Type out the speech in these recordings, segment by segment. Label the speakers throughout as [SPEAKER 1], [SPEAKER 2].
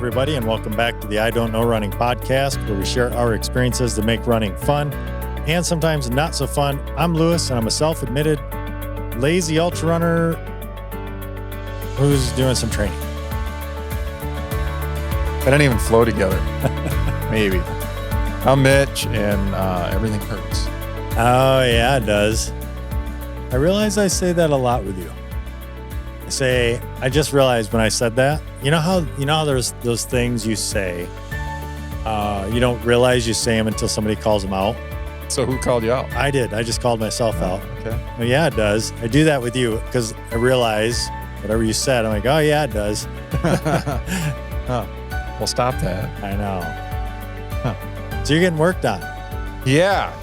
[SPEAKER 1] everybody, and welcome back to the I Don't Know Running podcast, where we share our experiences that make running fun and sometimes not so fun. I'm Lewis, and I'm a self-admitted lazy ultra runner who's doing some training.
[SPEAKER 2] I didn't even flow together. Maybe. I'm Mitch, and everything hurts.
[SPEAKER 1] Oh, yeah, it does. I realize I say that a lot with you. I just realized when I said that, you know how there's those things you say, you don't realize you say them until somebody calls them out.
[SPEAKER 2] So who called you out?
[SPEAKER 1] I did. I just called myself out.
[SPEAKER 2] Okay.
[SPEAKER 1] Well, yeah, it does. I do that with you because I realize whatever you said, I'm like, oh, yeah, it does.
[SPEAKER 2] Huh. Well, stop that.
[SPEAKER 1] I know. So you're getting worked on.
[SPEAKER 2] Yeah.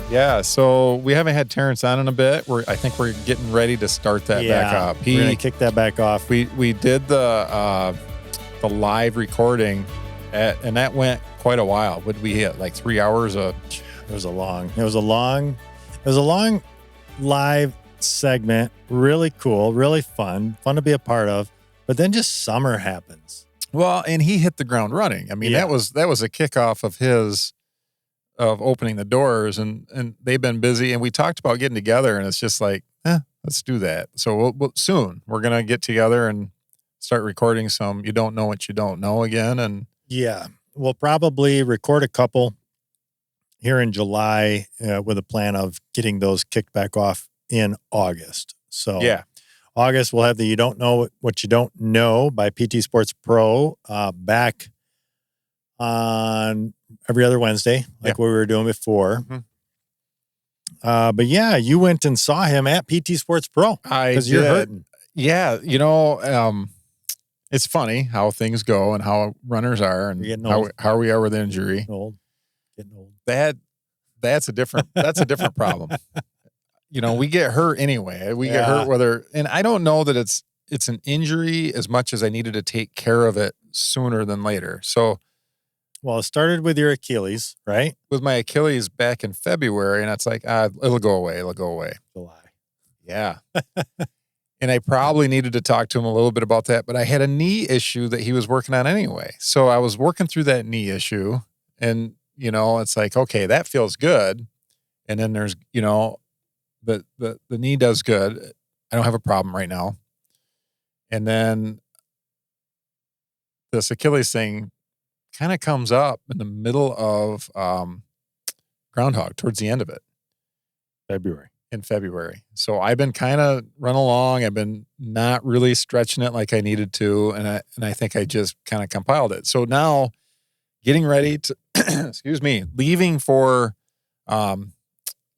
[SPEAKER 2] So we haven't had Terrence on in a bit. I think we're getting ready to start that back up.
[SPEAKER 1] We're going to kick that back off.
[SPEAKER 2] We did the live recording, and that went quite a while. What did we hit? Like 3 hours? It was a long
[SPEAKER 1] live segment. Really cool, really fun to be a part of. But then just summer happens.
[SPEAKER 2] Well, and he hit the ground running. I mean, that was a kickoff of opening the doors, and they've been busy, and we talked about getting together, and it's just like, let's do that. So we'll soon we're going to get together and start recording some You Don't Know What You Don't Know again. And
[SPEAKER 1] yeah, we'll probably record a couple here in July with a plan of getting those kicked back off in August. So
[SPEAKER 2] yeah,
[SPEAKER 1] August we'll have the You Don't Know What You Don't Know by PT Sports Pro back on every other Wednesday, like what we were doing before.
[SPEAKER 2] Mm-hmm.
[SPEAKER 1] But yeah, you went and saw him at PT Sports Pro because you're hurting.
[SPEAKER 2] Yeah, it's funny how things go and how runners are and how we are with injury.
[SPEAKER 1] Getting old.
[SPEAKER 2] That's a different problem. We get hurt anyway. We get hurt and I don't know that it's an injury as much as I needed to take care of it sooner than later. So.
[SPEAKER 1] Well, it started with your Achilles, right?
[SPEAKER 2] With my Achilles back in February, and it's like, it'll go away.
[SPEAKER 1] July.
[SPEAKER 2] Yeah. And I probably needed to talk to him a little bit about that, but I had a knee issue that he was working on anyway. So I was working through that knee issue, and, it's like, okay, that feels good. And then there's, the knee does good. I don't have a problem right now. And then this Achilles thing kind of comes up in the middle of Groundhog, towards the end of it. In February. So I've been kind of running along. I've been not really stretching it like I needed to. And I think I just kind of compiled it. So now getting ready to, leaving for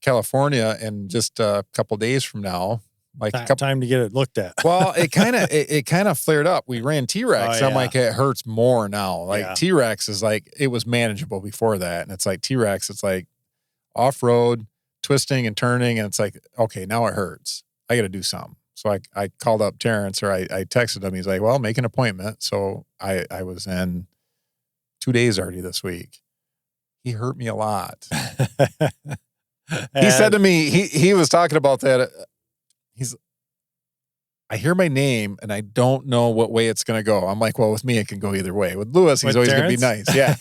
[SPEAKER 2] California in just a couple days from now. Like
[SPEAKER 1] time to get it looked at.
[SPEAKER 2] Well, it kind of flared up. We ran T-Rex. I'm like, it hurts more now. Like T-Rex is like, it was manageable before that. And it's like T-Rex, it's like off-road, twisting and turning. And it's like, okay, now it hurts. I got to do something. So I called up Terrence, or I texted him. He's like, well, make an appointment. So I was in 2 days already this week. He hurt me a lot. He said to me, he was talking about that. I hear my name and I don't know what way it's going to go. I'm like, well, with me, it can go either way. With Lewis, he's always going to be nice. Yeah.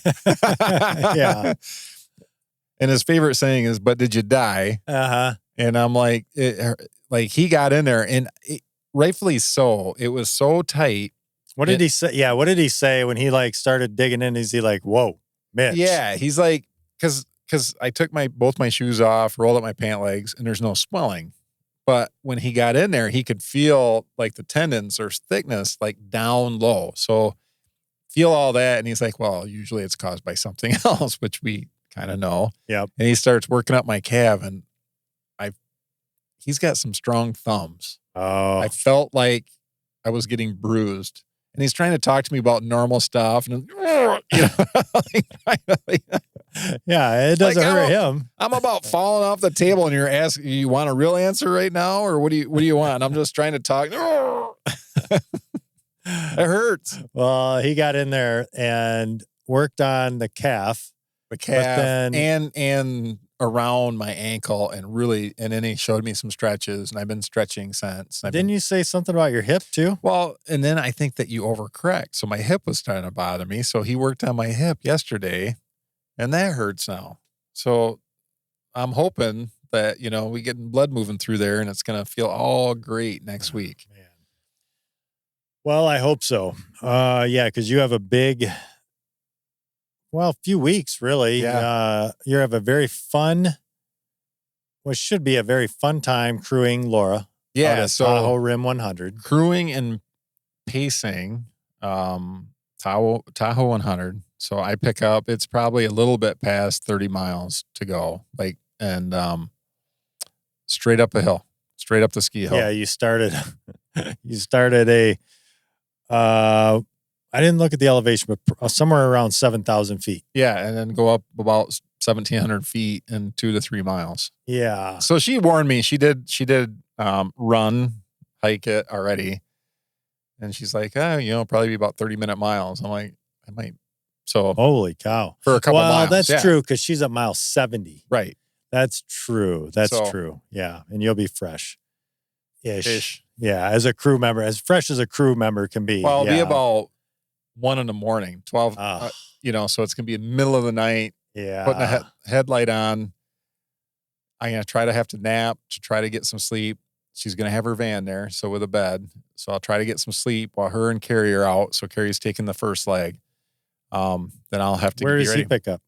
[SPEAKER 1] Yeah.
[SPEAKER 2] And his favorite saying is, but did you die?
[SPEAKER 1] Uh-huh.
[SPEAKER 2] And I'm like, he got in there and rightfully so. It was so tight.
[SPEAKER 1] What did he say? Yeah. What did he say when he started digging in? Is he like, whoa, Mitch?
[SPEAKER 2] Yeah. He's like, cause I took both my shoes off, rolled up my pant legs, and there's no swelling. But when he got in there, he could feel like the tendons or thickness like down low. So feel all that. And he's like, well, usually it's caused by something else, which we kind of know.
[SPEAKER 1] Yep.
[SPEAKER 2] And he starts working up my calf, and he's got some strong thumbs.
[SPEAKER 1] Oh.
[SPEAKER 2] I felt like I was getting bruised. And he's trying to talk to me about normal stuff. And
[SPEAKER 1] yeah, it doesn't hurt him.
[SPEAKER 2] I'm about falling off the table, and you're asking, you want a real answer right now? Or what do you want? I'm just trying to talk. It hurts.
[SPEAKER 1] Well, he got in there and worked on the calf.
[SPEAKER 2] the calf, and around my ankle, and then he showed me some stretches, and I've been stretching since.
[SPEAKER 1] Didn't you say something about your hip too?
[SPEAKER 2] Well, and then I think that you overcorrect. So my hip was starting to bother me. So he worked on my hip yesterday, and that hurts now. So I'm hoping that, we get blood moving through there, and it's going to feel all great next week.
[SPEAKER 1] Man. Well, I hope so. Yeah, because you have a few weeks, really.
[SPEAKER 2] Yeah.
[SPEAKER 1] You have a very fun, what should be a very fun time crewing Laura.
[SPEAKER 2] Yeah,
[SPEAKER 1] so Tahoe Rim 100.
[SPEAKER 2] Crewing and pacing, Tahoe 100. So I pick up, it's probably a little bit past 30 miles to go, straight up a hill, straight up the ski hill.
[SPEAKER 1] Yeah, you started I didn't look at the elevation, but somewhere around 7,000 feet.
[SPEAKER 2] Yeah, and then go up about 1,700 feet in 2 to 3 miles.
[SPEAKER 1] Yeah.
[SPEAKER 2] So she warned me. She did hike it already. And she's like, probably be about 30-minute miles. I'm like, I might. So
[SPEAKER 1] holy cow.
[SPEAKER 2] For a couple miles.
[SPEAKER 1] Well, that's true, because she's at mile 70.
[SPEAKER 2] Right.
[SPEAKER 1] That's true. That's true. Yeah. And you'll be fresh. Ish. Yeah. As fresh as a crew member can be.
[SPEAKER 2] Well, it'll be about 1 a.m, 12, so it's going to be in the middle of the night.
[SPEAKER 1] Yeah.
[SPEAKER 2] Putting a headlight on. I'm going to try to have to nap to try to get some sleep. She's going to have her van there, so with a bed. So I'll try to get some sleep while her and Carrie are out. So Carrie's taking the first leg. Then I'll have to.
[SPEAKER 1] Where does he pick up?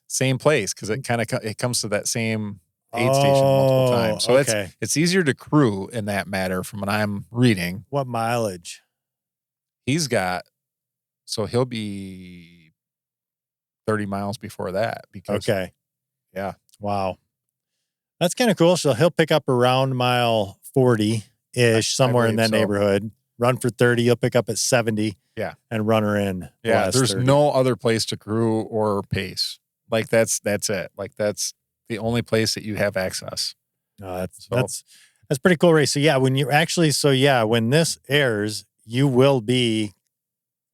[SPEAKER 2] Same place, because it comes to that same aid station multiple times. So it's easier to crew in that matter from what I'm reading.
[SPEAKER 1] What mileage?
[SPEAKER 2] He's got, so he'll be 30 miles before that. Yeah.
[SPEAKER 1] Wow. That's kind of cool. So he'll pick up around mile 40-ish, somewhere in that neighborhood. Run for 30. You'll pick up at 70.
[SPEAKER 2] Yeah.
[SPEAKER 1] And run her in.
[SPEAKER 2] Yeah. There's 30. No other place to crew or pace. That's it. That's the only place that you have access.
[SPEAKER 1] That's pretty cool, Ray. So yeah, when this airs, you will be.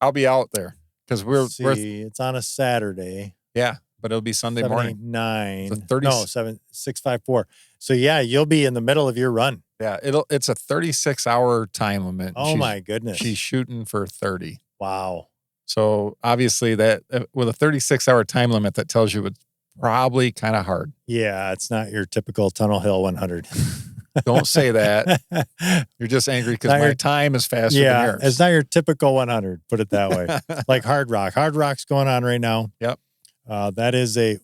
[SPEAKER 2] I'll be out there because
[SPEAKER 1] it's on a Saturday.
[SPEAKER 2] Yeah. But it'll be Sunday morning.
[SPEAKER 1] 9. So 654. So yeah, you'll be in the middle of your run.
[SPEAKER 2] Yeah, it's a 36-hour time limit.
[SPEAKER 1] Oh my goodness.
[SPEAKER 2] She's shooting for 30.
[SPEAKER 1] Wow.
[SPEAKER 2] So obviously that with a 36-hour time limit, that tells you it's probably kind of hard.
[SPEAKER 1] Yeah, it's not your typical Tunnel Hill 100.
[SPEAKER 2] Don't say that. You're just angry because my time is faster than yours.
[SPEAKER 1] It's not your typical 100, put it that way. Like Hard Rock. Hard Rock's going on right now.
[SPEAKER 2] Yep.
[SPEAKER 1] That is a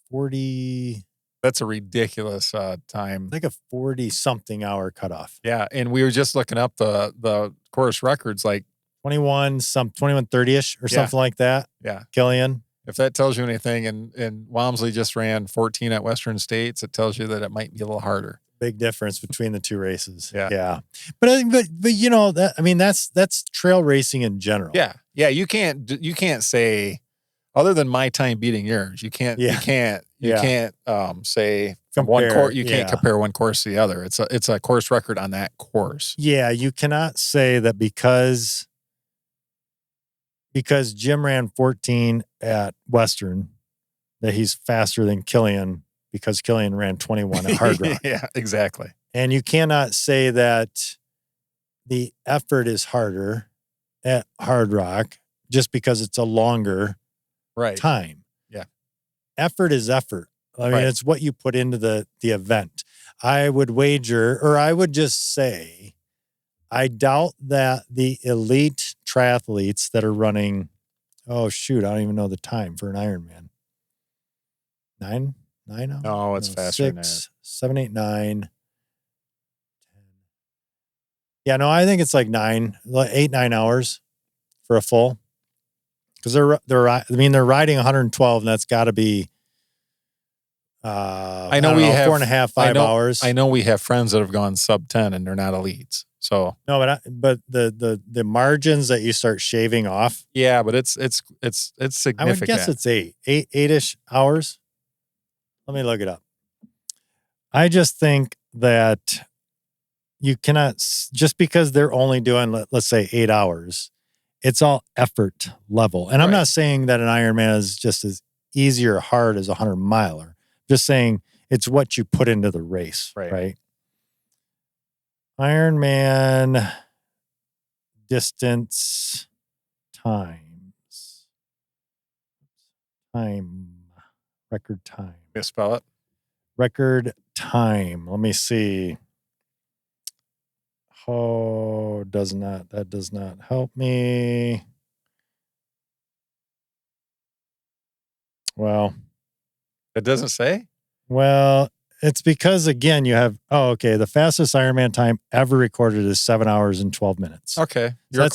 [SPEAKER 1] 40.
[SPEAKER 2] That's a ridiculous time.
[SPEAKER 1] Like a 40-something hour cutoff.
[SPEAKER 2] Yeah, and we were just looking up the course records, like
[SPEAKER 1] 21:30-ish or something like that.
[SPEAKER 2] Yeah,
[SPEAKER 1] Killian.
[SPEAKER 2] If that tells you anything, and Walmsley just ran 14 at Western States, it tells you that it might be a little harder.
[SPEAKER 1] Big difference between the two races.
[SPEAKER 2] Yeah.
[SPEAKER 1] But that's trail racing in general.
[SPEAKER 2] Yeah. You can't say, other than my time beating yours, you can't say from one course, you can't compare one course to the other. It's a course record on that course.
[SPEAKER 1] Yeah, you cannot say that because Jim ran 14 at Western that he's faster than Killian because Killian ran 21 at Hard Rock.
[SPEAKER 2] Yeah, exactly.
[SPEAKER 1] And you cannot say that the effort is harder at Hard Rock just because it's a longer time.
[SPEAKER 2] Yeah.
[SPEAKER 1] Effort is effort. I mean, it's what you put into the event. I would wager, or I would just say, I doubt that the elite triathletes that are running, I don't even know the time for an Ironman. 9 hours?
[SPEAKER 2] No, it's faster than that.
[SPEAKER 1] 6, 7, 8, 9, 10. Yeah, no, I think it's like 8, 9 hours for a full. Because they're riding 112, and that's got to be. I know we have 4.5, 5 hours.
[SPEAKER 2] I know we have friends that have gone sub 10, and they're not elites. So
[SPEAKER 1] no, but the margins that you start shaving off.
[SPEAKER 2] Yeah, but it's significant.
[SPEAKER 1] I would guess it's 8-ish hours. Let me look it up. I just think that you cannot, just because they're only doing, let's say 8 hours. It's all effort level. And I'm not saying that an Ironman is just as easy or hard as a 100-miler. Just saying it's what you put into the race, right? Ironman distance record time.
[SPEAKER 2] You spell it?
[SPEAKER 1] Record time. Let me see. Oh, that does not help me. Well,
[SPEAKER 2] it doesn't say?
[SPEAKER 1] Well, it's because, again, you have, the fastest Ironman time ever recorded is 7 hours and 12 minutes.
[SPEAKER 2] Okay. You were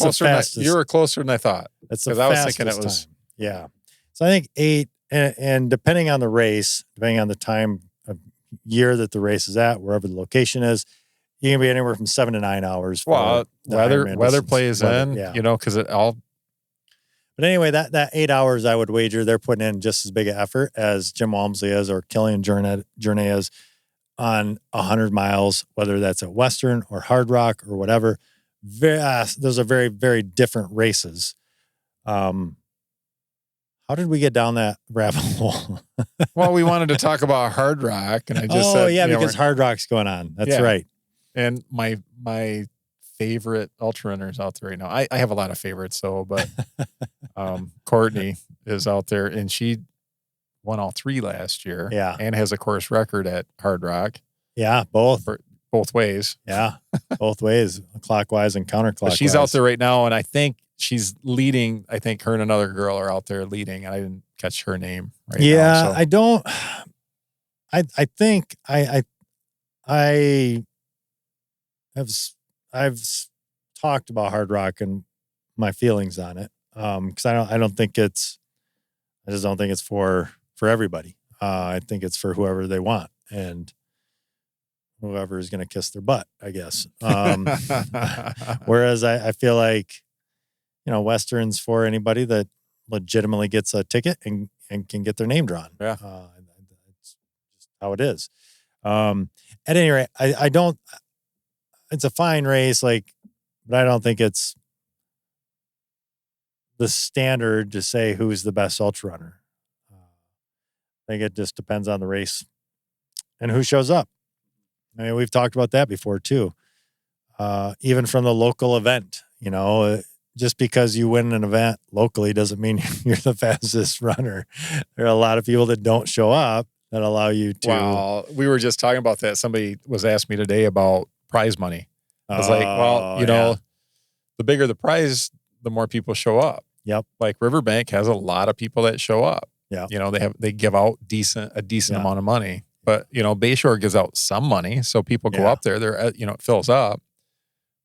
[SPEAKER 2] closer than I thought.
[SPEAKER 1] That's the fastest I was thinking it was time. Yeah. So I think 8, and depending on the race, depending on the time of year that the race is at, wherever the location is, you can be anywhere from 7 to 9 hours.
[SPEAKER 2] Well, weather plays in, because it all.
[SPEAKER 1] But anyway, that 8 hours, I would wager they're putting in just as big an effort as Jim Walmsley is or Kilian Jornet is on 100 miles, whether that's at Western or Hard Rock or whatever. Those are very, very different races. How did we get down that rabbit hole?
[SPEAKER 2] Well, we wanted to talk about Hard Rock, and I just said,
[SPEAKER 1] because Hard Rock's going on. That's right.
[SPEAKER 2] And my favorite ultra runners out there right now. I have a lot of favorites, but Courtney is out there, and she won all 3 last year.
[SPEAKER 1] Yeah,
[SPEAKER 2] and has a course record at Hard Rock.
[SPEAKER 1] Yeah, both
[SPEAKER 2] ways.
[SPEAKER 1] Yeah, both ways, clockwise and counterclockwise.
[SPEAKER 2] But she's out there right now, and I think she's leading. I think her and another girl are out there leading, and I didn't catch her name right now.
[SPEAKER 1] Yeah,
[SPEAKER 2] so.
[SPEAKER 1] I don't. I think I've talked about Hard Rock and my feelings on it, because I just don't think it's for everybody. I think it's for whoever they want and whoever is going to kiss their butt, I guess. Whereas I feel like, Western's for anybody that legitimately gets a ticket and can get their name drawn.
[SPEAKER 2] Yeah,
[SPEAKER 1] it's just how it is. At any rate, I don't. It's a fine race, but I don't think it's the standard to say who's the best ultra runner. I think it just depends on the race and who shows up. I mean, we've talked about that before too. Even from the local event, just because you win an event locally doesn't mean you're the fastest runner. There are a lot of people that don't show up that allow you to.
[SPEAKER 2] Wow, we were just talking about that. Somebody was asking me today about prize money. I was the bigger the prize, the more people show up.
[SPEAKER 1] Yep.
[SPEAKER 2] Like Riverbank has a lot of people that show up.
[SPEAKER 1] Yeah.
[SPEAKER 2] They give out a decent amount of money, but Bayshore gives out some money, so people go up there. It fills up.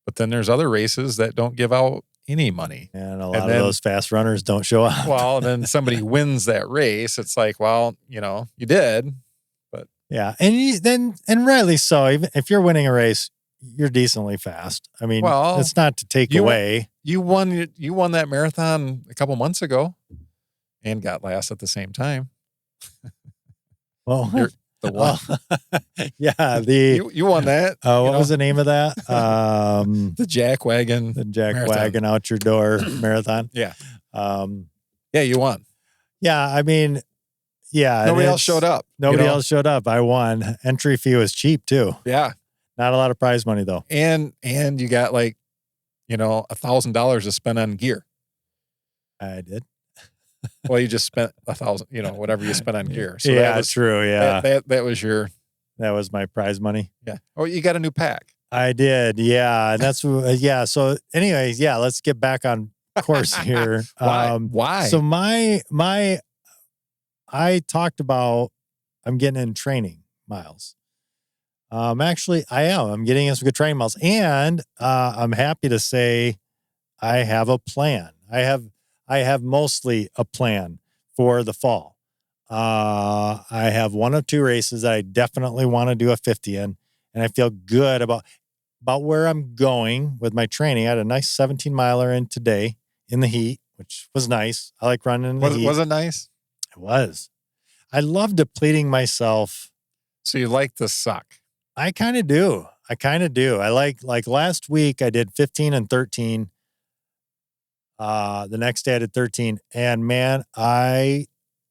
[SPEAKER 2] But then there's other races that don't give out any money,
[SPEAKER 1] and a lot of those fast runners don't show up.
[SPEAKER 2] Well, and then somebody wins that race. It's like, well, you did, but
[SPEAKER 1] yeah, and rightly so. Even if you're winning a race, you're decently fast. I mean, it's not to take away.
[SPEAKER 2] You won that marathon a couple months ago, and got last at the same time.
[SPEAKER 1] Well,
[SPEAKER 2] the one,
[SPEAKER 1] yeah.
[SPEAKER 2] You won that.
[SPEAKER 1] What was the name of that?
[SPEAKER 2] The Jack Wagon.
[SPEAKER 1] The Jack Wagon out your door marathon.
[SPEAKER 2] Yeah. You won.
[SPEAKER 1] Yeah, I mean, yeah.
[SPEAKER 2] Nobody else showed up.
[SPEAKER 1] Nobody else showed up. I won. Entry fee was cheap too.
[SPEAKER 2] Yeah.
[SPEAKER 1] Not a lot of prize money though.
[SPEAKER 2] And you got $1,000 to spend on gear.
[SPEAKER 1] I did.
[SPEAKER 2] Well, you just spent $1,000, whatever you spent on gear. So
[SPEAKER 1] yeah, that's true. Yeah.
[SPEAKER 2] That was
[SPEAKER 1] that was my prize money.
[SPEAKER 2] Yeah. Oh, you got a new pack.
[SPEAKER 1] I did. Yeah. That's, So anyways, let's get back on course here.
[SPEAKER 2] Why?
[SPEAKER 1] So I talked about, I'm getting in training miles. Actually, I am. I'm getting in some good training miles, and I'm happy to say I have a plan. I have mostly a plan for the fall. I have 1 of 2 races that I definitely want to do a 50 in, and I feel good about where I'm going with my training. I had a nice 17-miler in today in the heat, which was nice. I like running in the heat.
[SPEAKER 2] Was it nice?
[SPEAKER 1] It was. I love depleting myself.
[SPEAKER 2] So you like the suck?
[SPEAKER 1] I kind of do. I like last week I did 15 and 13. The next day I did 13, and man, I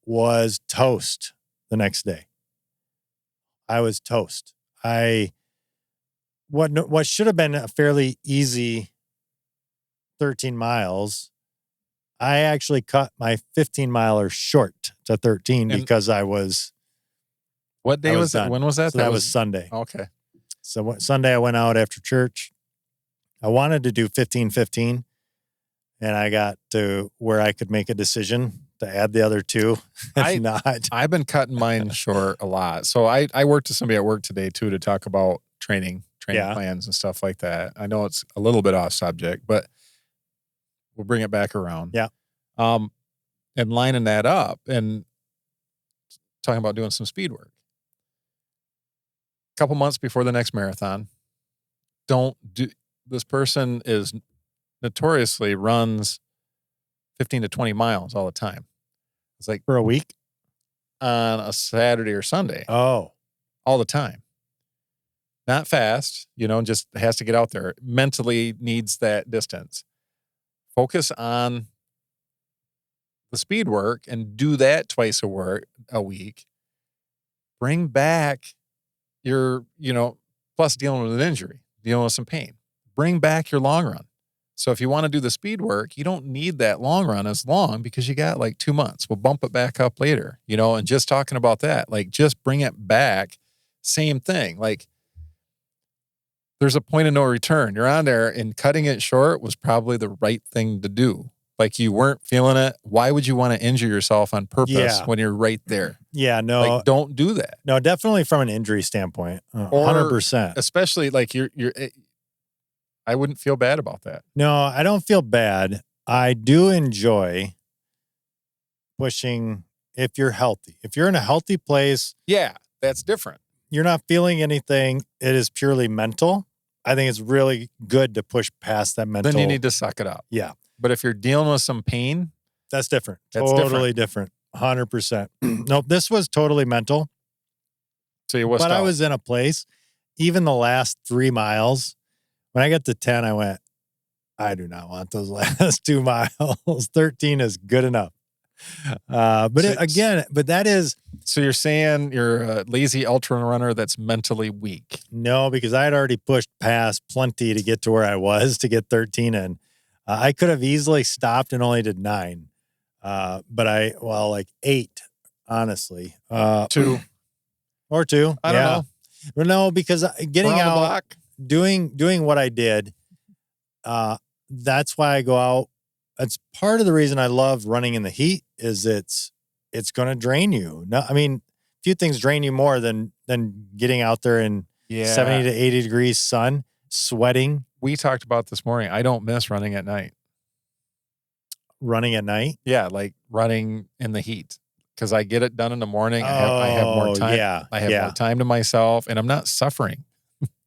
[SPEAKER 1] was toast the next day. I was toast. What should have been a fairly easy 13 miles, I actually cut my 15 miler short to 13 because I was.
[SPEAKER 2] What day was that? When was that?
[SPEAKER 1] So that was Sunday.
[SPEAKER 2] Okay.
[SPEAKER 1] So Sunday I went out after church. I wanted to do 15:15, and I got to where I could make a decision to add the other two.
[SPEAKER 2] I've been cutting mine short a lot. So I worked with somebody at work today too to talk about training plans and stuff like that. I know it's a little bit off subject, but we'll bring it back around.
[SPEAKER 1] Yeah.
[SPEAKER 2] And lining that up and talking about doing some speed work. A couple months before the next marathon, this person is notoriously runs 15 to 20 miles all the time. It's like
[SPEAKER 1] for a week
[SPEAKER 2] on a Saturday or Sunday.
[SPEAKER 1] Oh,
[SPEAKER 2] all the time. Not fast, just has to get out there. Mentally needs that distance. Focus on the speed work and do that twice a week. Bring back your, plus dealing with an injury, dealing with some pain. Bring back your long run. So if you want to do the speed work, you don't need that long run as long because you got like 2 months. We'll bump it back up later, and just talking about that, like just bring it back. Same thing. Like there's a point of no return. You're on there and cutting it short was probably the right thing to do. Like you weren't feeling it. Why would you want to injure yourself on purpose when you're right there?
[SPEAKER 1] Yeah, no.
[SPEAKER 2] Like don't do that.
[SPEAKER 1] No, definitely from an injury standpoint. 100%.
[SPEAKER 2] Especially like I wouldn't feel bad about that.
[SPEAKER 1] No, I don't feel bad. I do enjoy pushing if you're healthy. If you're in a healthy place.
[SPEAKER 2] Yeah, that's different.
[SPEAKER 1] You're not feeling anything. It is purely mental. I think it's really good to push past that mental.
[SPEAKER 2] Then you need to suck it up.
[SPEAKER 1] Yeah.
[SPEAKER 2] But if you're dealing with some pain.
[SPEAKER 1] That's different. Totally different. 100%. Nope. This was totally mental.
[SPEAKER 2] So you was.
[SPEAKER 1] But I was in a place, even the last 3 miles, when I got to 10, I went, I do not want those last 2 miles. 13 is good enough. But that is.
[SPEAKER 2] So you're saying you're a lazy ultra runner that's mentally weak?
[SPEAKER 1] No, because I had already pushed past plenty to get to where I was to get 13 in. I could have easily stopped and only did 9. But like 8, honestly.
[SPEAKER 2] 2.
[SPEAKER 1] Or 2.
[SPEAKER 2] I don't know.
[SPEAKER 1] But no, because getting out, doing what I did, that's why I go out. That's part of the reason I love running in the heat is it's going to drain you. No, I mean, few things drain you more than getting out there in 70 to 80 degrees sun, sweating.
[SPEAKER 2] We talked about this morning. I don't miss running at night.
[SPEAKER 1] Running at night?
[SPEAKER 2] Yeah, like running in the heat. Because I get it done in the morning. I have more time.
[SPEAKER 1] Yeah,
[SPEAKER 2] I have more time to myself, and I'm not suffering.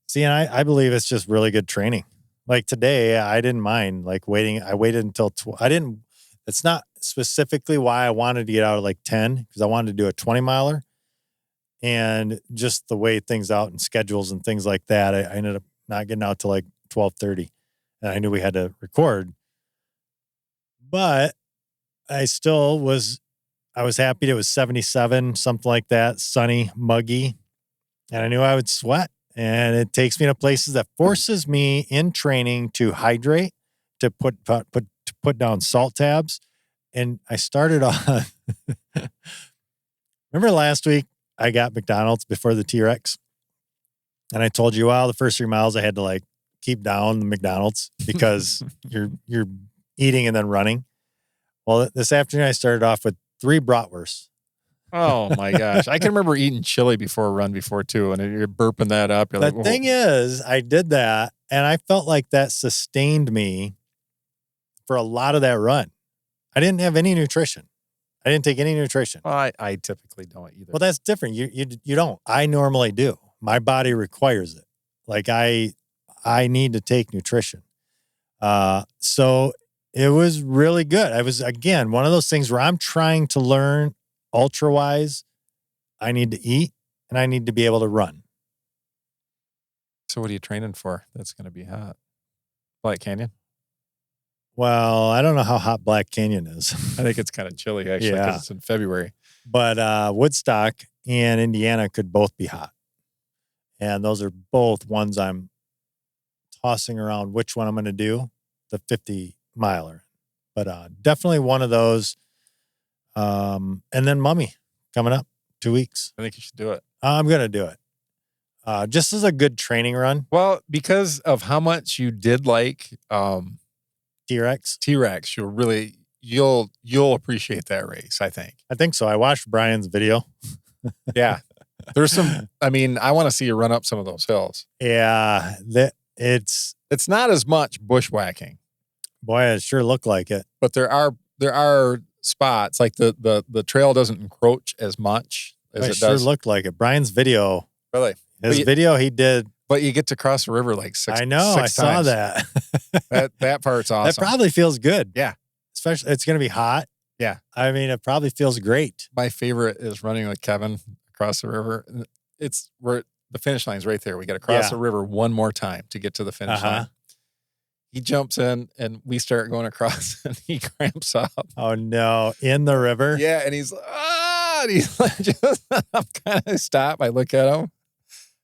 [SPEAKER 1] See, and I believe it's just really good training. Like today, I didn't mind like waiting. I waited until it's not specifically why I wanted to get out at like 10 because I wanted to do a 20 miler, and just the way things out and schedules and things like that, I ended up not getting out till like 12:30, and I knew we had to record. But I was happy. It was 77, something like that, sunny, muggy, and I knew I would sweat. And it takes me to places that forces me in training to hydrate, to put down salt tabs. And I started on. Remember last week I got McDonald's before the T-Rex, and I told you, the first 3 miles I had to like keep down the McDonald's because you're eating and then running. Well, this afternoon I started off with 3 bratwursts.
[SPEAKER 2] Oh my gosh. I can remember eating chili before a run before too. And you're burping that up. You're
[SPEAKER 1] the thing is, I did that and I felt like that sustained me for a lot of that run. I didn't have any nutrition. I didn't take any nutrition.
[SPEAKER 2] Well, I typically don't either.
[SPEAKER 1] Well, that's different. You don't. I normally do. My body requires it. Like I need to take nutrition. So it was really good. I was, again, one of those things where I'm trying to learn ultra-wise. I need to eat and I need to be able to run.
[SPEAKER 2] So what are you training for that's going to be hot? Black Canyon?
[SPEAKER 1] Well, I don't know how hot Black Canyon is.
[SPEAKER 2] I think it's kind of chilly, actually, because it's in February.
[SPEAKER 1] But Woodstock and Indiana could both be hot. And those are both ones I'm tossing around which one I'm going to do, the 50 miler. But definitely one of those. And then Mummy coming up 2 weeks.
[SPEAKER 2] I think you should do it.
[SPEAKER 1] I'm going to do it. Just as a good training run.
[SPEAKER 2] Well, because of how much you did like
[SPEAKER 1] T-Rex,
[SPEAKER 2] you'll appreciate that race, I think.
[SPEAKER 1] I think so. I watched Brian's video.
[SPEAKER 2] Yeah. There's some, I mean, I want to see you run up some of those hills.
[SPEAKER 1] Yeah. It's
[SPEAKER 2] not as much bushwhacking.
[SPEAKER 1] Boy, it sure looked like it.
[SPEAKER 2] But there are spots, like the trail doesn't encroach as much as it
[SPEAKER 1] sure
[SPEAKER 2] does.
[SPEAKER 1] Looked like it. Brian's video.
[SPEAKER 2] Really?
[SPEAKER 1] His video he did.
[SPEAKER 2] But you get to cross the river like six times.
[SPEAKER 1] I know. I saw that.
[SPEAKER 2] that part's awesome.
[SPEAKER 1] That probably feels good.
[SPEAKER 2] Yeah.
[SPEAKER 1] Especially, it's going to be hot.
[SPEAKER 2] Yeah.
[SPEAKER 1] I mean, it probably feels great.
[SPEAKER 2] My favorite is running with Kevin across the river. It's where the finish line's right there. We got to cross the river one more time to get to the finish line. He jumps in and we start going across and he cramps up.
[SPEAKER 1] Oh no. In the river?
[SPEAKER 2] Yeah. And he's and he's like, I'm kind of stop. I look at him.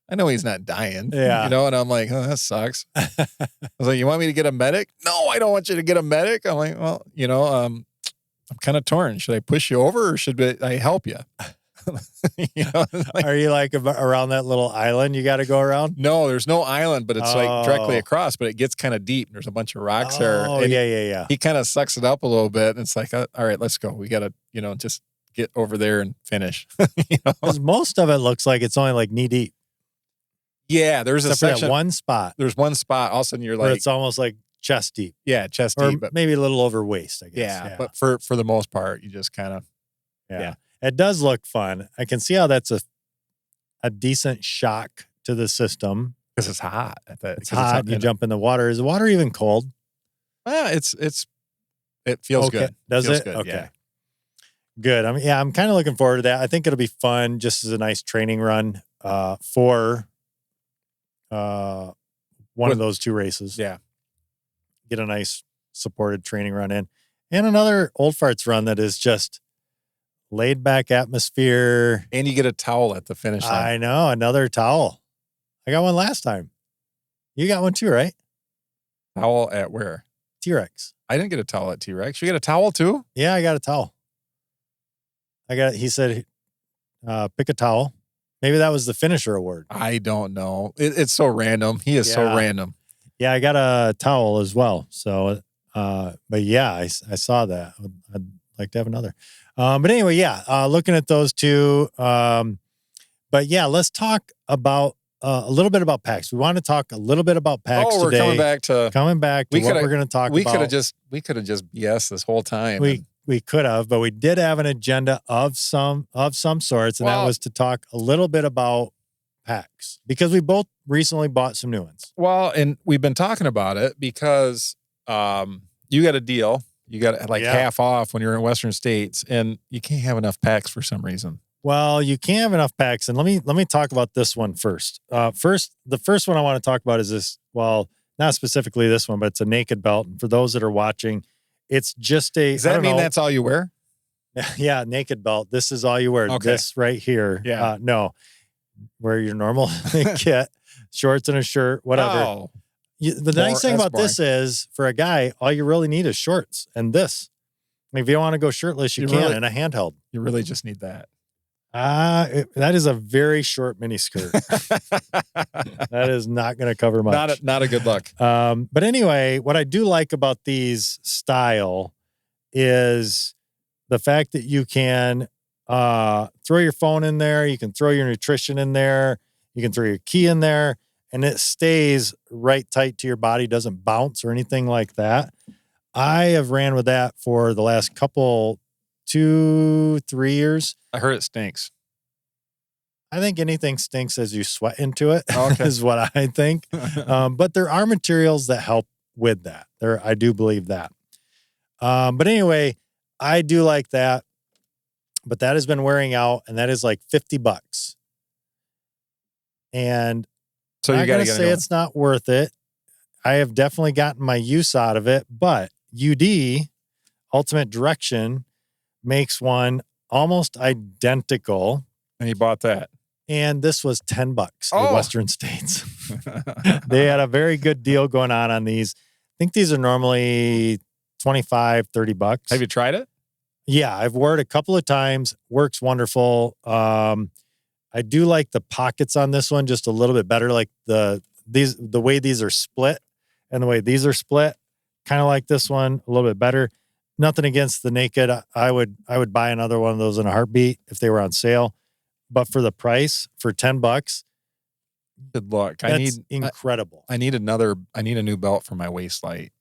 [SPEAKER 2] I know he's not dying.
[SPEAKER 1] Yeah.
[SPEAKER 2] You know, and I'm like, oh, that sucks. I was like, you want me to get a medic? No, I don't want you to get a medic. I'm like, well, you know, I'm kind of torn. Should I push you over or should I help you? You know, like,
[SPEAKER 1] are you like around that little island you got to go around?
[SPEAKER 2] No, there's no island, but it's like directly across, but it gets kind of deep. There's a bunch of rocks there.
[SPEAKER 1] Oh, yeah.
[SPEAKER 2] He kind of sucks it up a little bit. And it's like, all right, let's go. We got to, you know, just get over there and finish. You know?
[SPEAKER 1] 'Cause most of it looks like it's only like knee deep.
[SPEAKER 2] Yeah, there's
[SPEAKER 1] Except
[SPEAKER 2] a section.
[SPEAKER 1] one spot.
[SPEAKER 2] There's one spot. All of a sudden you're
[SPEAKER 1] where
[SPEAKER 2] like,
[SPEAKER 1] it's almost like chest deep.
[SPEAKER 2] Yeah, chest
[SPEAKER 1] or
[SPEAKER 2] deep. But
[SPEAKER 1] maybe a little over waist, I guess.
[SPEAKER 2] Yeah, but for the most part, you just kind of.
[SPEAKER 1] Yeah. It does look fun. I can see how that's a decent shock to the system.
[SPEAKER 2] Because it's hot.
[SPEAKER 1] It's hot. You jump in the water. Is the water even cold?
[SPEAKER 2] It feels good.
[SPEAKER 1] Does
[SPEAKER 2] feels
[SPEAKER 1] it?
[SPEAKER 2] Good,
[SPEAKER 1] okay.
[SPEAKER 2] Yeah.
[SPEAKER 1] Good. I'm kind of looking forward to that. I think it'll be fun, just as a nice training run for one of those two races.
[SPEAKER 2] Yeah.
[SPEAKER 1] Get a nice supported training run in. And another Old Farts run that is just laid back atmosphere.
[SPEAKER 2] And you get a towel at the finish line.
[SPEAKER 1] I know. Another towel. I got one last time. You got one too, right?
[SPEAKER 2] Towel at where?
[SPEAKER 1] T-Rex.
[SPEAKER 2] I didn't get a towel at T-Rex. You get a towel too?
[SPEAKER 1] Yeah, I got a towel. He said, pick a towel. Maybe that was the finisher award.
[SPEAKER 2] I don't know. It's so random. He is so random.
[SPEAKER 1] Yeah, I got a towel as well. So, but yeah, I saw that. I'd like to have another. But anyway, looking at those two. But yeah, let's talk about a little bit about PAX. We want to talk a little bit about PAX today.
[SPEAKER 2] We're coming back to
[SPEAKER 1] what we're going to talk about.
[SPEAKER 2] We could have just BS this whole time.
[SPEAKER 1] We could have, but we did have an agenda of some sorts, and that was to talk a little bit about PAX because we both recently bought some new ones.
[SPEAKER 2] Well, and we've been talking about it because you got a deal. You got half off when you're in Western States, and you can't have enough PAX for some reason.
[SPEAKER 1] Well, you can't have enough PAX, and let me talk about this one first. The first one I want to talk about is this. Well, not specifically this one, but it's a naked belt. And for those that are watching, it's just a.
[SPEAKER 2] Does that mean that's all you wear?
[SPEAKER 1] Yeah, naked belt. This is all you wear.
[SPEAKER 2] Okay.
[SPEAKER 1] This right here.
[SPEAKER 2] Yeah.
[SPEAKER 1] No, wear your normal kit, shorts and a shirt, whatever.
[SPEAKER 2] Oh.
[SPEAKER 1] The nice thing about this is, for a guy, all you really need is shorts and this. If you don't want to go shirtless, you can in a handheld.
[SPEAKER 2] You really just need that.
[SPEAKER 1] That is a very short mini skirt. That is not going to cover much.
[SPEAKER 2] Not a good look.
[SPEAKER 1] But anyway, what I do like about these style is the fact that you can throw your phone in there, you can throw your nutrition in there, you can throw your key in there, and it stays right tight to your body, doesn't bounce or anything like that. I have ran with that for the last 2-3 years.
[SPEAKER 2] I heard it stinks.
[SPEAKER 1] I think anything stinks as you sweat into it,
[SPEAKER 2] okay.
[SPEAKER 1] is what I think. But there are materials that help with that. I do believe that. But anyway, I do like that. But that has been wearing out, and that is like $50. And
[SPEAKER 2] so
[SPEAKER 1] I'm going to say it's not worth it. I have definitely gotten my use out of it, but UD, Ultimate Direction, makes one almost identical.
[SPEAKER 2] And you bought that.
[SPEAKER 1] And this was $10
[SPEAKER 2] Oh.
[SPEAKER 1] at Western States. They had a very good deal going on these. I think these are normally $25, $30.
[SPEAKER 2] Have you tried it?
[SPEAKER 1] Yeah, I've worn it a couple of times. Works wonderful. I do like the pockets on this one just a little bit better. Like the way these are split and the way these are split, kind of like this one a little bit better. Nothing against the Naked. I would buy another one of those in a heartbeat if they were on sale. But for the price, for $10,
[SPEAKER 2] good luck.
[SPEAKER 1] That's incredible.
[SPEAKER 2] I need a new belt for my waist light.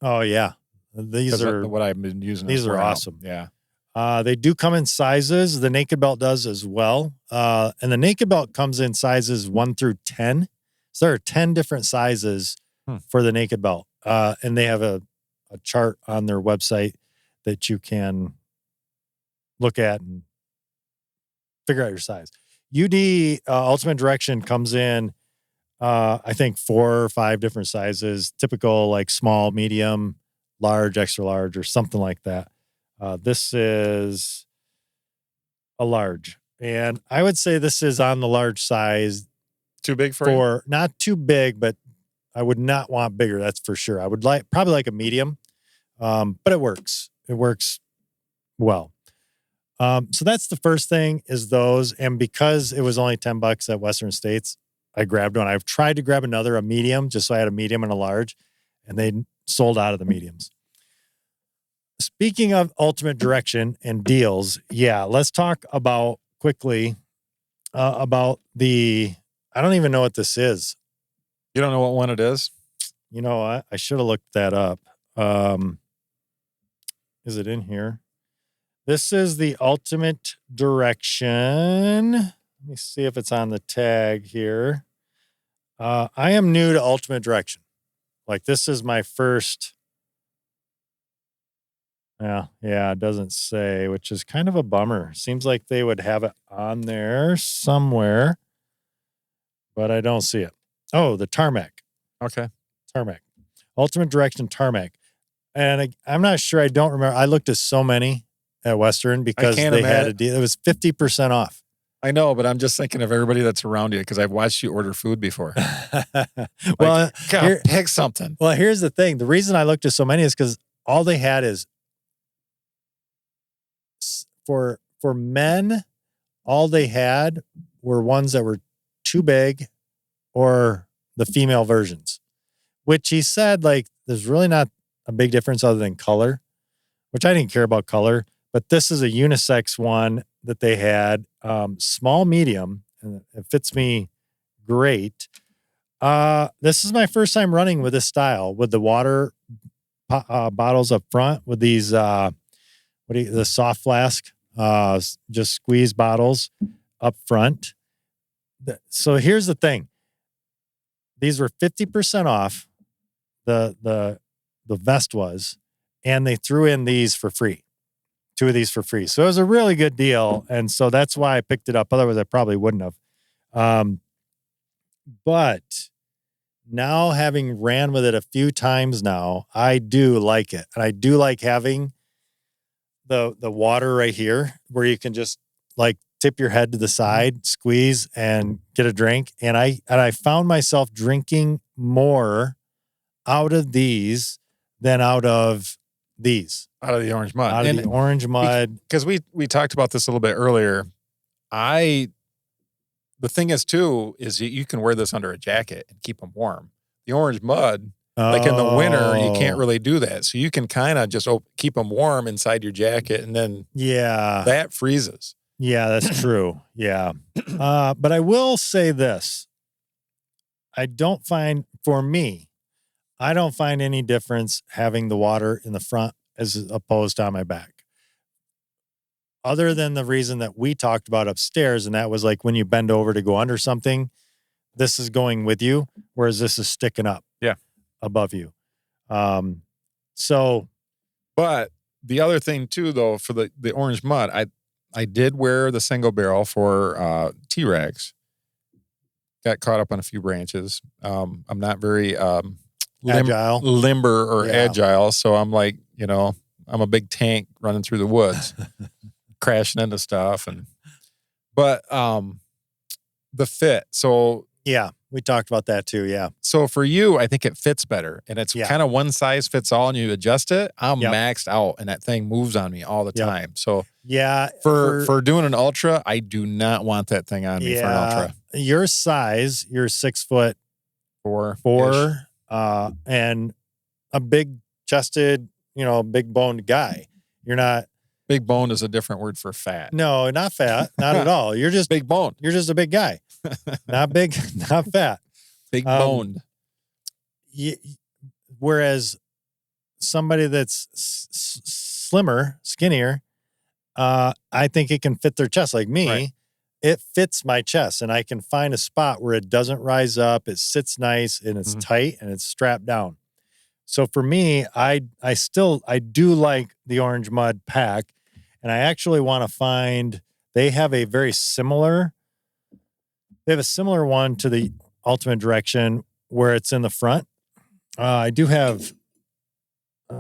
[SPEAKER 1] Oh yeah, these are
[SPEAKER 2] what I've been using.
[SPEAKER 1] These are awesome.
[SPEAKER 2] Yeah.
[SPEAKER 1] They do come in sizes. The Naked Belt does as well. And the Naked Belt comes in sizes 1 through 10. So there are 10 different sizes for the Naked Belt. And they have a chart on their website that you can look at and figure out your size. UD Ultimate Direction comes in, I think 4 or 5 different sizes, typical like small, medium, large, extra large, or something like that. This is a large, and I would say this is on the large size.
[SPEAKER 2] Too big for you?
[SPEAKER 1] Not too big, but I would not want bigger. That's for sure. I would probably like a medium, but it works. It works well. So that's the first thing is those. And because it was only $10 at Western States, I grabbed one. I've tried to grab a medium, just so I had a medium and a large, and they sold out of the mediums. Speaking of Ultimate Direction and deals, yeah, let's talk about quickly about I don't even know what this is.
[SPEAKER 2] You don't know what one it is?
[SPEAKER 1] You know what? I should have looked that up. Is it in here? This is the Ultimate Direction. Let me see if it's on the tag here. I am new to Ultimate Direction. Like, this is my first. Yeah, it doesn't say, which is kind of a bummer. Seems like they would have it on there somewhere, but I don't see it. Oh, the Tarmac.
[SPEAKER 2] Okay.
[SPEAKER 1] Tarmac. Ultimate Direction Tarmac. And I'm not sure. I don't remember. I looked at so many at Western because they had a deal. It was 50% off.
[SPEAKER 2] I know, but I'm just thinking of everybody that's around you because I've watched you order food before.
[SPEAKER 1] Well,
[SPEAKER 2] pick something.
[SPEAKER 1] Well, here's the thing. The reason I looked at so many is because all they had is for men, all they had were ones that were too big or the female versions, which he said, like, there's really not a big difference other than color, which I didn't care about color. But this is a unisex one that they had, small, medium, and it fits me great. This is my first time running with this style, with the water bottles up front, with these, the soft flask, just squeeze bottles up front. So here's the thing. These were 50% off, the vest was, and they threw in these for free. 2 of these for free. So it was a really good deal. And so that's why I picked it up. Otherwise, I probably wouldn't have. But now, having ran with it a few times now, I do like it. And I do like having the water right here where you can just like tip your head to the side, squeeze, and get a drink. And I found myself drinking more out of these than out of these.
[SPEAKER 2] Out of the Orange Mud.
[SPEAKER 1] Out of the Orange Mud.
[SPEAKER 2] Because we talked about this a little bit earlier. The thing is, too, is you can wear this under a jacket and keep them warm. The Orange Mud, like in the winter, you can't really do that. So you can kind of just keep them warm inside your jacket, and then that freezes.
[SPEAKER 1] Yeah, that's true. Yeah. But I will say this. I don't find any difference having the water in the front as opposed to on my back. Other than the reason that we talked about upstairs, and that was like when you bend over to go under something, this is going with you, whereas this is sticking up above you. But
[SPEAKER 2] the other thing too, though, for the Orange Mud, I did wear the single barrel for T-Rex. Got caught up on a few branches. I'm not very
[SPEAKER 1] agile.
[SPEAKER 2] Agile. So I'm like, I'm a big tank running through the woods. crashing into stuff. But the fit. So
[SPEAKER 1] yeah, we talked about that too. Yeah.
[SPEAKER 2] So for you, I think it fits better, and it's kind of one size fits all, and you adjust it. I'm maxed out, and that thing moves on me all the time. So
[SPEAKER 1] yeah,
[SPEAKER 2] for doing an ultra, I do not want that thing on me for an ultra.
[SPEAKER 1] Your size, you're 6'4", and a big chested, big boned guy. You're not.
[SPEAKER 2] Big bone is a different word for fat.
[SPEAKER 1] No, not fat. Not at all. You're just
[SPEAKER 2] big bone.
[SPEAKER 1] You're just a big guy. Not big, not fat.
[SPEAKER 2] Big boned.
[SPEAKER 1] Whereas somebody that's slimmer, skinnier, I think it can fit their chest. Like me, right. It fits my chest, and I can find a spot where it doesn't rise up. It sits nice, and it's tight, and it's strapped down. So for me, I do like the Orange Mud pack, and I actually want to find. They have a similar one to the Ultimate Direction where it's in the front. I do have.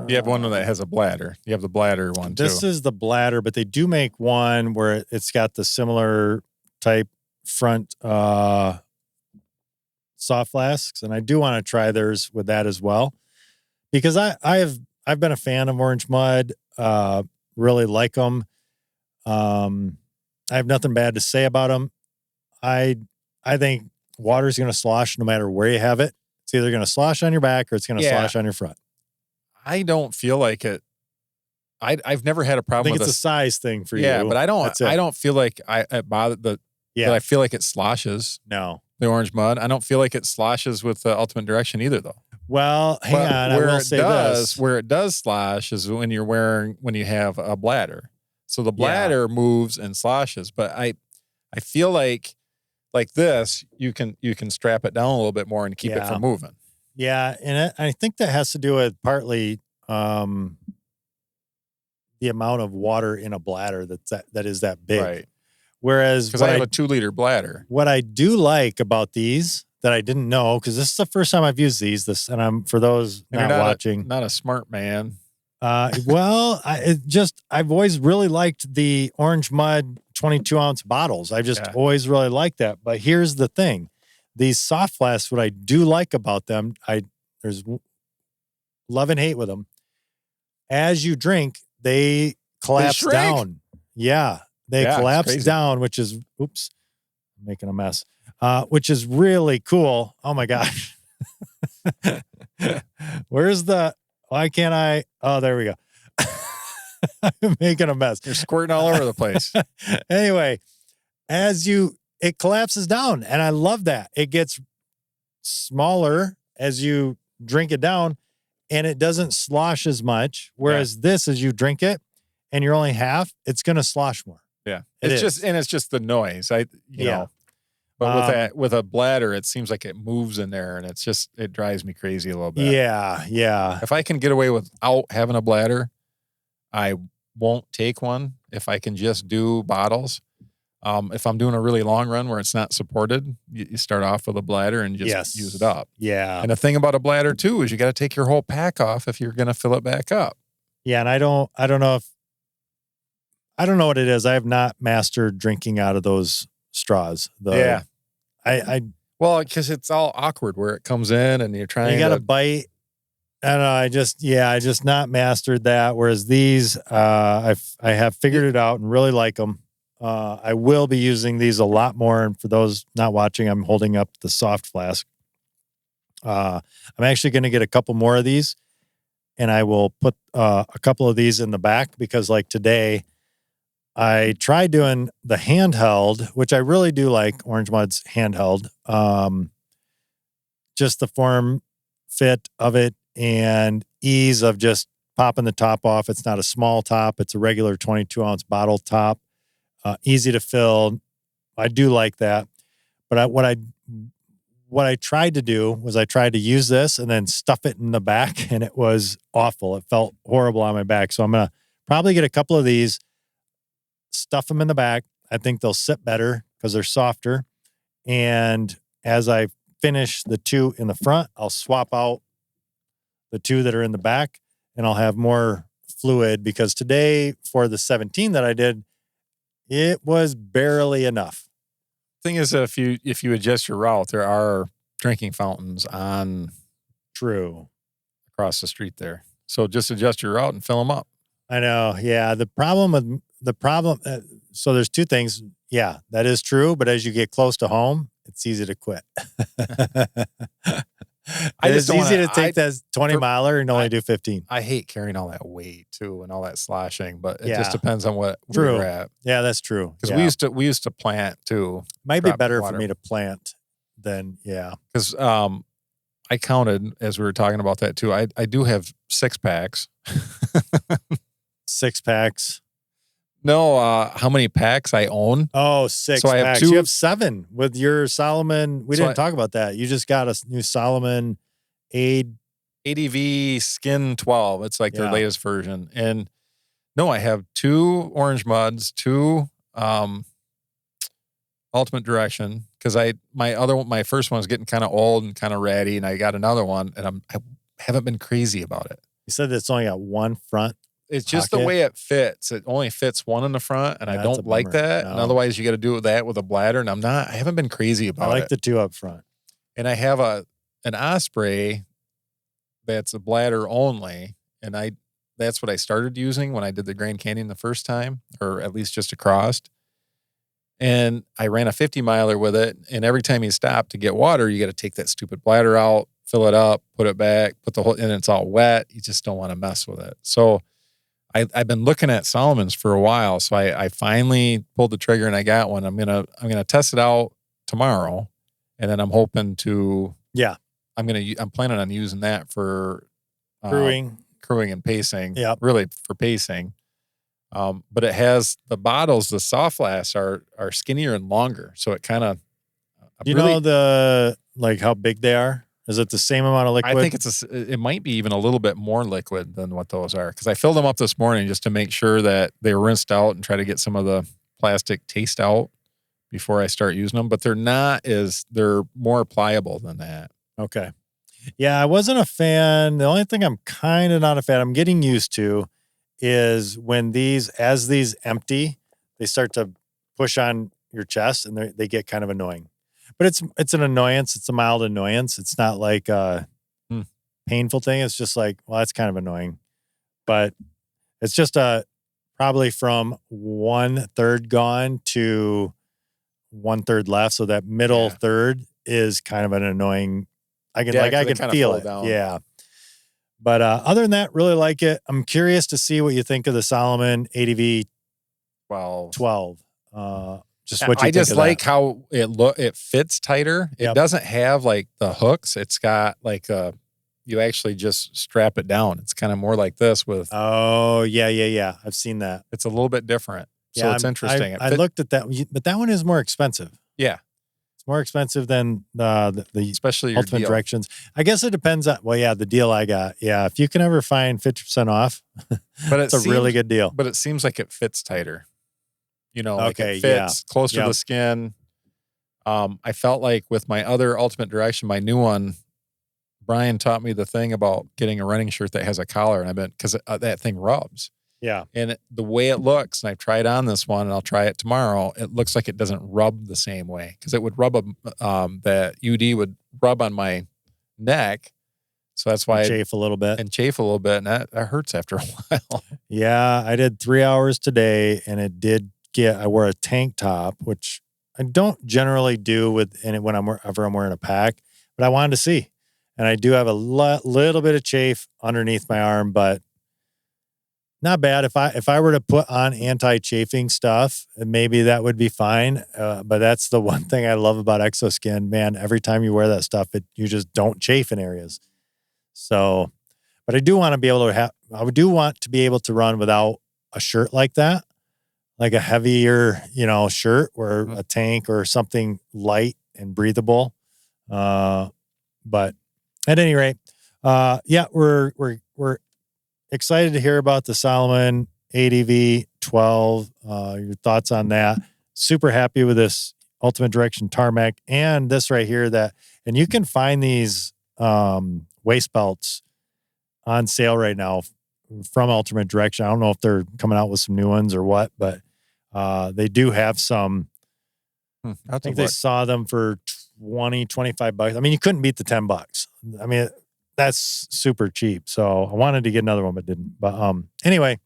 [SPEAKER 2] You have one that has a bladder. You have the bladder one too.
[SPEAKER 1] This is the bladder, but they do make one where it's got the similar type front soft flasks, and I do want to try theirs with that as well, because I've been a fan of Orange Mud. Really like them. I have nothing bad to say about them. I think water's going to slosh no matter where you have it. It's either going to slosh on your back or it's going to slosh on your front.
[SPEAKER 2] I don't feel like it. I've never had a problem.
[SPEAKER 1] I think it's a size thing for you.
[SPEAKER 2] Yeah, but I don't feel like it bothered the. Yeah, I feel like it sloshes.
[SPEAKER 1] No,
[SPEAKER 2] the Orange Mud. I don't feel like it sloshes with the Ultimate Direction either, though.
[SPEAKER 1] Well, hang on. I will say this:
[SPEAKER 2] where it does slosh is when you have a bladder. So the bladder moves and sloshes, but I feel like this, you can strap it down a little bit more and keep it from moving.
[SPEAKER 1] Yeah, and I think that has to do with partly the amount of water in a bladder that is that big.
[SPEAKER 2] Right.
[SPEAKER 1] Whereas
[SPEAKER 2] because I have a 2-liter bladder.
[SPEAKER 1] What I do like about these that I didn't know, because this is the first time I've used these. And I'm for those not watching,
[SPEAKER 2] not a smart man.
[SPEAKER 1] Well, I've always really liked the Orange Mud 22-ounce bottles. I just always really liked that. But here's the thing. These soft flasks, what I do like about them, there's love and hate with them. As you drink, they collapse down. Yeah, they collapse down, which is, oops, I'm making a mess, which is really cool. Oh my gosh. Why can't I? Oh, there we go. I'm making a mess.
[SPEAKER 2] You're squirting all over the place.
[SPEAKER 1] Anyway, it collapses down, and I love that. It gets smaller as you drink it down, and it doesn't slosh as much. Whereas this, as you drink it, and you're only half, it's going to slosh more.
[SPEAKER 2] Yeah, it's just the noise. You know. But with a bladder, it seems like it moves in there, and it drives me crazy a little bit.
[SPEAKER 1] Yeah, yeah.
[SPEAKER 2] If I can get away without having a bladder, I won't take one. If I can just do bottles, if I'm doing a really long run where it's not supported, you start off with a bladder and just use it up.
[SPEAKER 1] Yeah.
[SPEAKER 2] And the thing about a bladder too is you got to take your whole pack off if you're going to fill it back up.
[SPEAKER 1] Yeah, and I don't know what it is. I have not mastered drinking out of those straws.
[SPEAKER 2] Well, because it's all awkward where it comes in and you're trying.
[SPEAKER 1] You got to bite. I don't know. I just not mastered that. Whereas these, I have figured it out and really like them. I will be using these a lot more. And for those not watching, I'm holding up the soft flask. I'm actually going to get a couple more of these, and I will put a couple of these in the back because, like today, I tried doing the handheld, which I really do like Orange Mud's handheld. Just the form fit of it and ease of just popping the top off. It's not a small top. It's a regular 22-ounce bottle top. Easy to fill. I do like that. But what I tried to do was I tried to use this and then stuff it in the back, and it was awful. It felt horrible on my back. So I'm going to probably get a couple of these, stuff them in the back. I think they'll sit better because they're softer. And as I finish the two in the front, I'll swap out the two that are in the back, and I'll have more fluid because today for the 17 that I did, It was barely enough.
[SPEAKER 2] Thing is, if you adjust your route, there are drinking fountains on across the street there. So just adjust your route and fill them up.
[SPEAKER 1] I know. Yeah. So there's two things. Yeah, that is true. But as you get close to home, it's easy to quit. It's easy to take that 20-miler and only do 15.
[SPEAKER 2] I hate carrying all that weight too and all that sloshing, but it just depends on where you're at.
[SPEAKER 1] Yeah, that's true.
[SPEAKER 2] Because we used to plant too.
[SPEAKER 1] Might be better for me to plant than
[SPEAKER 2] Because I counted as we were talking about that too. I do have 6 packs.
[SPEAKER 1] 6 packs.
[SPEAKER 2] No, how many packs I own?
[SPEAKER 1] Oh, 6
[SPEAKER 2] so I have
[SPEAKER 1] packs.
[SPEAKER 2] 2.
[SPEAKER 1] You have 7 with your Salomon. We didn't talk about that. You just got a new Salomon
[SPEAKER 2] ADV Skin 12. It's like their latest version. And no, I have 2 Orange Muds, 2 Ultimate Direction, because my first one was getting kind of old and kind of ratty, and I got another one, and I haven't been crazy about it.
[SPEAKER 1] You said it's only got one front.
[SPEAKER 2] It's just the way it fits. It only fits one in the front, and I don't like that. No. And otherwise, you got to do that with a bladder, and I haven't been crazy about it.
[SPEAKER 1] I like the 2 up front.
[SPEAKER 2] And I have an Osprey that's a bladder only, and that's what I started using when I did the Grand Canyon the first time, or at least just across. And I ran a 50-miler with it, and every time you stop to get water, you got to take that stupid bladder out, fill it up, put it back, and it's all wet. You just don't want to mess with it. So I've been looking at Salomon's for a while, so I finally pulled the trigger and I got one. I'm gonna test it out tomorrow, and then I'm hoping to I'm planning on using that for crewing and pacing.
[SPEAKER 1] Yeah,
[SPEAKER 2] really for pacing. But it has the bottles. The soft lasts are skinnier and longer, so it kind of.
[SPEAKER 1] Know how big they are? Is it the same amount of liquid?
[SPEAKER 2] I think it might be even a little bit more liquid than what those are, because I filled them up this morning just to make sure that they were rinsed out and try to get some of the plastic taste out before I start using them. But they're more pliable than that.
[SPEAKER 1] Okay. Yeah, I wasn't a fan. The only thing I'm kind of not a fan, I'm getting used to, is when these empty, they start to push on your chest and they get kind of annoying. But it's an annoyance. It's a mild annoyance. It's not like a painful thing. It's just like, well, that's kind of annoying. But it's just probably from 1/3 gone to 1/3 left. So that middle third is kind of an annoying. I can feel it.
[SPEAKER 2] Down.
[SPEAKER 1] Yeah. But other than that, really like it. I'm curious to see what you think of the Salomon ADV 12. Just what you
[SPEAKER 2] I just like how it fits tighter. It doesn't have like the hooks. It's got like you actually just strap it down. It's kind of more like this with.
[SPEAKER 1] Oh yeah. I've seen that.
[SPEAKER 2] It's a little bit different. So it's interesting.
[SPEAKER 1] I looked at that, but that one is more expensive.
[SPEAKER 2] Yeah.
[SPEAKER 1] It's more expensive than the
[SPEAKER 2] especially
[SPEAKER 1] Ultimate Directions. I guess it depends on, the deal I got. Yeah. If you can ever find 50% off, but it's a really good deal.
[SPEAKER 2] But it seems like it fits tighter. Like it fits closer to the skin. I felt like with my other Ultimate Direction, my new one, Brian taught me the thing about getting a running shirt that has a collar, and because that thing rubs.
[SPEAKER 1] Yeah.
[SPEAKER 2] And the way it looks, and I've tried on this one, and I'll try it tomorrow, it looks like it doesn't rub the same way, because it would rub that UD would rub on my neck. So that's why
[SPEAKER 1] chafe a little bit.
[SPEAKER 2] And that hurts after a while.
[SPEAKER 1] Yeah. I did 3 hours today, and it did I wore a tank top, which I don't generally do when I'm wearing a pack, but I wanted to see. And I do have a little bit of chafe underneath my arm, but not bad. If I were to put on anti-chafing stuff, maybe that would be fine. But that's the one thing I love about ExoSkin, man. Every time you wear that stuff, you just don't chafe in areas. So, but I do want to be able to run without a shirt like that. Like a heavier, shirt or a tank or something light and breathable. But at any rate, we're excited to hear about the Salomon ADV 12. Your thoughts on that? Super happy with this Ultimate Direction Tarmac and this right here and you can find these waist belts on sale right now from Ultimate Direction. I don't know if they're coming out with some new ones or what, but They do have some.
[SPEAKER 2] I
[SPEAKER 1] think they saw them for 20, 25 bucks. I mean, you couldn't beat the $10. I mean, that's super cheap. So I wanted to get another one, but didn't. But anyway,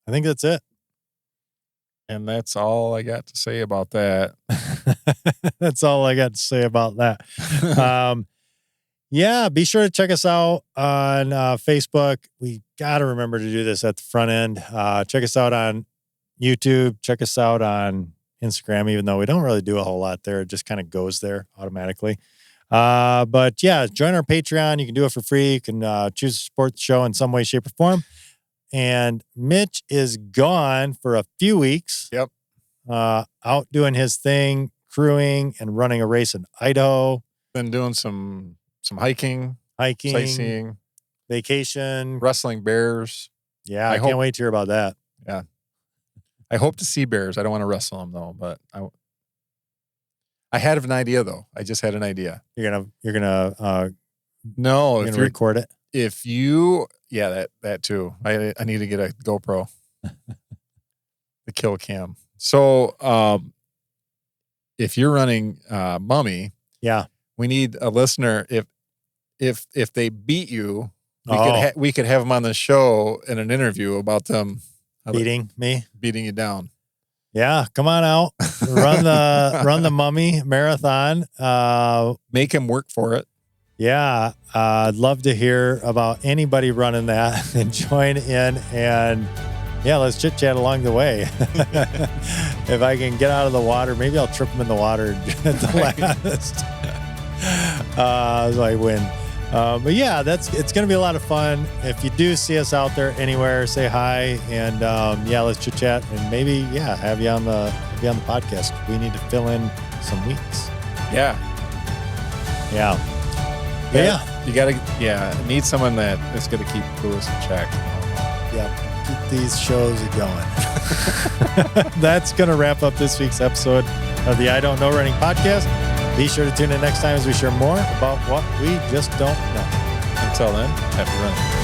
[SPEAKER 1] I think that's it.
[SPEAKER 2] And that's all I got to say about that.
[SPEAKER 1] That's all I got to say about that. Yeah, be sure to check us out on Facebook. We got to remember to do this at the front end. Check us out on YouTube. Check us out on Instagram, even though we don't really do a whole lot there. It just kind of goes there automatically. But yeah, join our Patreon. You can do it for free. You can choose to support the show in some way, shape, or form. And Mitch is gone for a few weeks.
[SPEAKER 2] Yep.
[SPEAKER 1] Out doing his thing, crewing and running a race in Idaho.
[SPEAKER 2] Been doing some hiking, sightseeing,
[SPEAKER 1] vacation,
[SPEAKER 2] wrestling bears.
[SPEAKER 1] Yeah, I can't wait to hear about that.
[SPEAKER 2] Yeah. I hope to see bears. I don't want to wrestle them though, but I had an idea though. I just had an idea.
[SPEAKER 1] You're gonna record it.
[SPEAKER 2] If you, that too. I need to get a GoPro, the kill cam. So, if you're running Mummy, we need a listener. If they beat you, we could have them on the show in an interview about them
[SPEAKER 1] beating
[SPEAKER 2] you down.
[SPEAKER 1] Yeah, come on out, run the Mummy marathon.
[SPEAKER 2] Make him work for it.
[SPEAKER 1] Yeah, I'd love to hear about anybody running that and join in, and let's chit chat along the way. If I can get out of the water, maybe I'll trip them in the water at the last. So I win. But yeah, it's going to be a lot of fun. If you do see us out there anywhere, say hi, and let's chit chat, and maybe have you on the podcast. We need to fill in some weeks.
[SPEAKER 2] Yeah. You gotta need someone that is gonna keep Lewis in check.
[SPEAKER 1] Yeah, keep these shows going. That's gonna wrap up this week's episode of the I Don't Know Running podcast. Be sure to tune in next time as we share more about what we just don't know.
[SPEAKER 2] Until then, happy running.